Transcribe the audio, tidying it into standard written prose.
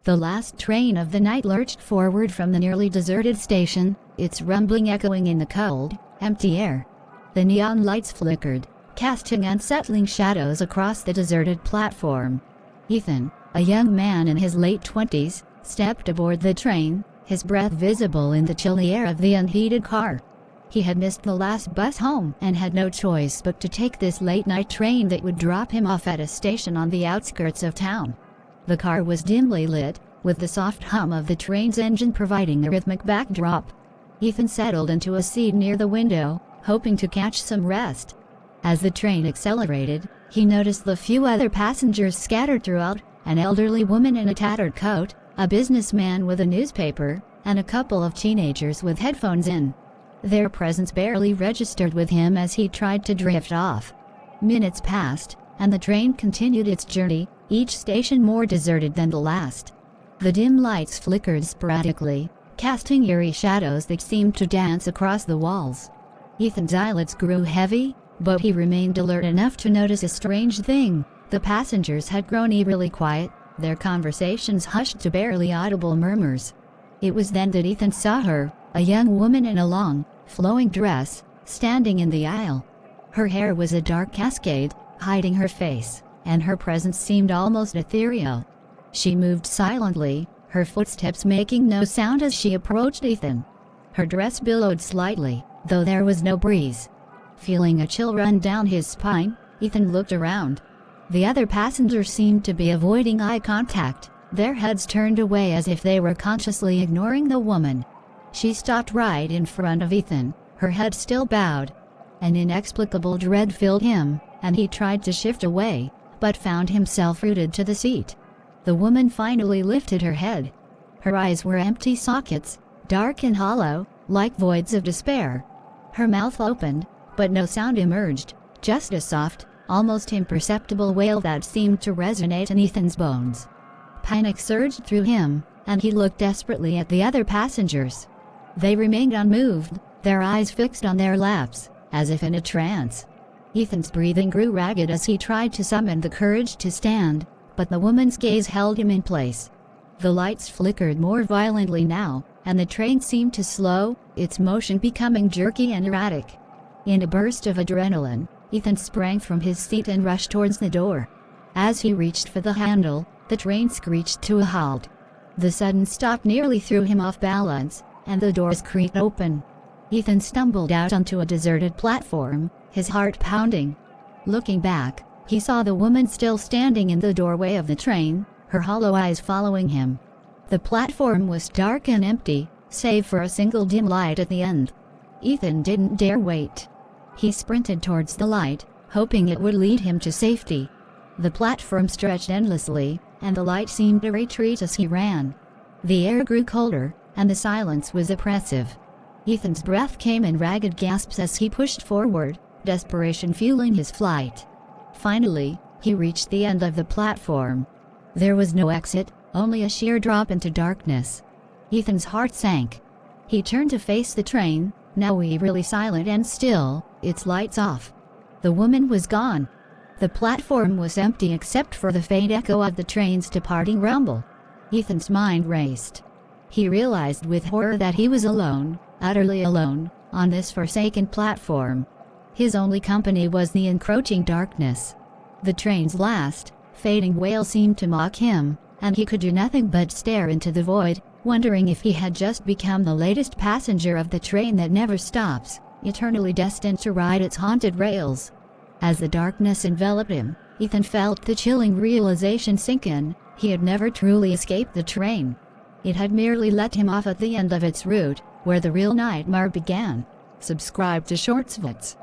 The last train of the night lurched forward from the nearly deserted station, its rumbling echoing in the cold, empty air. The neon lights flickered, casting unsettling shadows across the deserted platform. Ethan, a young man in his late 20s, stepped aboard the train, his breath visible in the chilly air of the unheated car. He had missed the last bus home and had no choice but to take this late-night train that would drop him off at a station on the outskirts of town. The car was dimly lit, with the soft hum of the train's engine providing a rhythmic backdrop. Ethan settled into a seat near the window, hoping to catch some rest. As the train accelerated, he noticed the few other passengers scattered throughout, an elderly woman in a tattered coat, a businessman with a newspaper, and a couple of teenagers with headphones in. Their presence barely registered with him as he tried to drift off. Minutes passed, and the train continued its journey, each station more deserted than the last. The dim lights flickered sporadically, casting eerie shadows that seemed to dance across the walls. Ethan's eyelids grew heavy, but he remained alert enough to notice a strange thing. The passengers had grown eerily quiet, their conversations hushed to barely audible murmurs. It was then that Ethan saw her, a young woman in a long, flowing dress, standing in the aisle. Her hair was a dark cascade, hiding her face, and her presence seemed almost ethereal. She moved silently, her footsteps making no sound as she approached Ethan. Her dress billowed slightly, though there was no breeze. Feeling a chill run down his spine, Ethan looked around. The other passengers seemed to be avoiding eye contact, their heads turned away as if they were consciously ignoring the woman. She stopped right in front of Ethan, her head still bowed. An inexplicable dread filled him, and he tried to shift away, but found himself rooted to the seat. The woman finally lifted her head. Her eyes were empty sockets, dark and hollow, like voids of despair. Her mouth opened, but no sound emerged, just a soft, almost imperceptible wail that seemed to resonate in Ethan's bones. Panic surged through him, and he looked desperately at the other passengers. They remained unmoved, their eyes fixed on their laps, as if in a trance. Ethan's breathing grew ragged as he tried to summon the courage to stand, but the woman's gaze held him in place. The lights flickered more violently now, and the train seemed to slow, its motion becoming jerky and erratic. In a burst of adrenaline, Ethan sprang from his seat and rushed towards the door. As he reached for the handle, the train screeched to a halt. The sudden stop nearly threw him off balance, and the doors creaked open. Ethan stumbled out onto a deserted platform, his heart pounding. Looking back, he saw the woman still standing in the doorway of the train, her hollow eyes following him. The platform was dark and empty, save for a single dim light at the end. Ethan didn't dare wait. He sprinted towards the light, hoping it would lead him to safety. The platform stretched endlessly, and the light seemed to retreat as he ran. The air grew colder, and the silence was oppressive. Ethan's breath came in ragged gasps as he pushed forward, desperation fueling his flight. Finally, he reached the end of the platform. There was no exit, only a sheer drop into darkness. Ethan's heart sank. He turned to face the train, now eerily silent and still, its lights off. The woman was gone. The platform was empty except for the faint echo of the train's departing rumble. Ethan's mind raced. He realized with horror that he was alone, utterly alone, on this forsaken platform. His only company was the encroaching darkness. The train's last, fading wail seemed to mock him, and he could do nothing but stare into the void, wondering if he had just become the latest passenger of the train that never stops, eternally destined to ride its haunted rails. As the darkness enveloped him, Ethan felt the chilling realization sink in: he had never truly escaped the train. It had merely let him off at the end of its route, where the real nightmare began. Subscribe to Shortsvets.